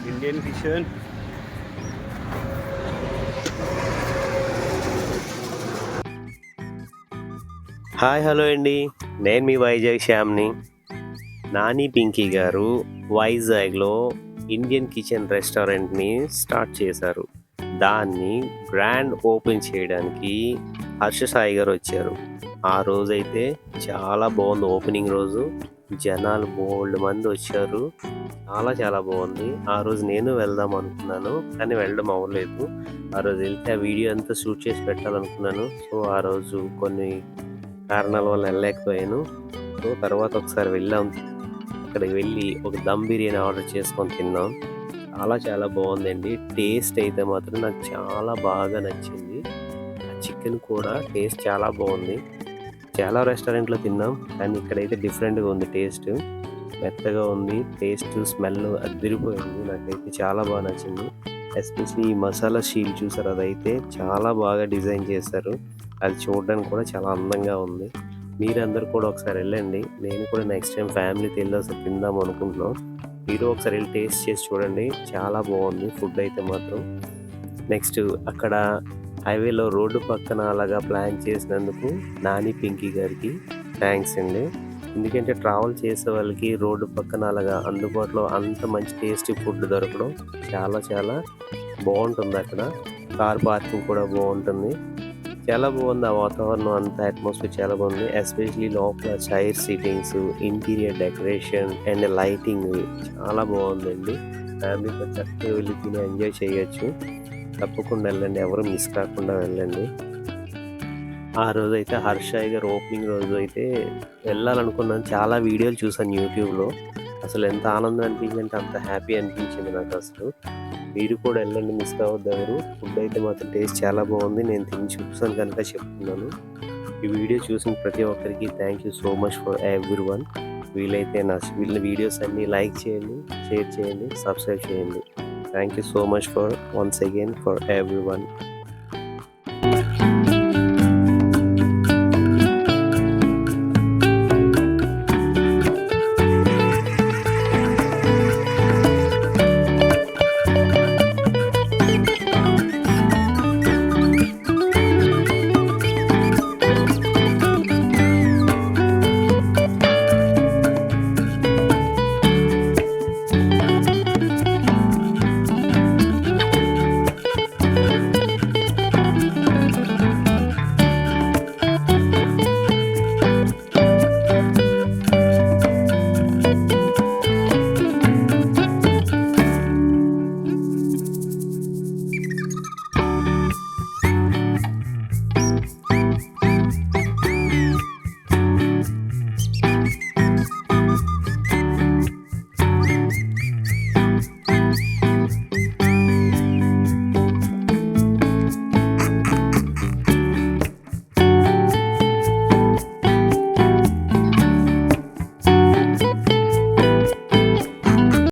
Indian kitchen. Hi hello అండి, నేను మీ వైజాగ్ శ్యామ్ని. నాని పింకీ గారు వైజాగ్లో ఇండియన్ కిచెన్ రెస్టారెంట్ని స్టార్ట్ చేశారు. దాన్ని గ్రాండ్ ఓపెన్ చేయడానికి హర్ష సాయి గారు వచ్చారు. ఆ రోజైతే చాలా బాగుంది. ఓపెనింగ్ రోజు జనాలు బోల్డ్ మంది వచ్చారు. చాలా చాలా బాగుంది. ఆ రోజు నేను వెళ్దాం అనుకున్నాను, కానీ వెళ్ళడం అవ్వలేదు. ఆ రోజు వెళ్తే ఆ వీడియో అంతా షూట్ చేసి పెట్టాలనుకున్నాను. సో ఆ రోజు కొన్ని కారణాల వల్ల వెళ్ళలేకపోయాను. సో తర్వాత ఒకసారి వెళ్ళాం. అక్కడికి వెళ్ళి ఒక దమ్ బిర్యానీ ఆర్డర్ చేసుకొని తిన్నాం. చాలా చాలా బాగుందండి. టేస్ట్ అయితే మాత్రం నాకు చాలా బాగా నచ్చింది. ఆ చికెన్ కూడా టేస్ట్ చాలా బాగుంది. చాలా రెస్టారెంట్లో తిన్నాం, కానీ ఇక్కడైతే డిఫరెంట్గా ఉంది. టేస్ట్ మెత్తగా ఉంది. టేస్ట్ స్మెల్ అదిరిపోయింది. నాకైతే చాలా బాగా నచ్చింది. ఎస్పెషలీ ఈ మసాలా షీల్ చూసారు, అదైతే చాలా బాగా డిజైన్ చేశారు. అది చూడడానికి కూడా చాలా అందంగా ఉంది. మీరందరూ కూడా ఒకసారి వెళ్ళండి. నేను కూడా నెక్స్ట్ టైం ఫ్యామిలీతో వెళ్ళి ఒకసారి తిందాం అనుకుంటున్నాం. మీరు ఒకసారి వెళ్ళి టేస్ట్ చేసి చూడండి. చాలా బాగుంది ఫుడ్ అయితే మాత్రం. నెక్స్ట్ అక్కడ హైవేలో రోడ్డు పక్కన అలాగా ప్లాన్ చేసినందుకు నాని పింకీ గారికి థ్యాంక్స్ అండి. ఎందుకంటే ట్రావెల్ చేసే వాళ్ళకి రోడ్డు పక్కన అలాగా అందుబాటులో అంత మంచి టేస్టీ ఫుడ్ దొరకడం చాలా చాలా బాగుంటుంది. అక్కడ కార్ పార్కింగ్ కూడా బాగుంటుంది. చాలా బాగుంది. ఆ వాతావరణం అంతా అట్మాస్ఫియర్ చాలా బాగుంది. ఎస్పెషలీ లోపల chair sittings, interior decoration and lighting చాలా బాగుందండి. ఫ్యామిలీతో చక్కగా వెళ్ళి తిని ఎంజాయ్ చేయొచ్చు. తప్పకుండా వెళ్ళండి, ఎవరు మిస్ కాకుండా వెళ్ళండి. ఆ రోజైతే హర్ష సాయి గారు ఓపెనింగ్ రోజు అయితే వెళ్ళాలనుకున్నాను. చాలా వీడియోలు చూసాను యూట్యూబ్లో. అసలు ఎంత ఆనందం అనిపించిందంటే అంత హ్యాపీ అనిపించింది నాకు అసలు. మీరు కూడా వెళ్ళండి, మిస్ కావద్దు ఎవరు. ఫుడ్ అయితే మాత్రం టేస్ట్ చాలా బాగుంది. నేను తిని చూసాను కనుక చెప్తున్నాను. ఈ వీడియో చూసిన ప్రతి ఒక్కరికి thank you so much for every one. వీలైతే నా వీడియోస్ అన్నీ లైక్ చేయండి, షేర్ చేయండి, సబ్స్క్రైబ్ చేయండి. Thank you so much for once again for everyone.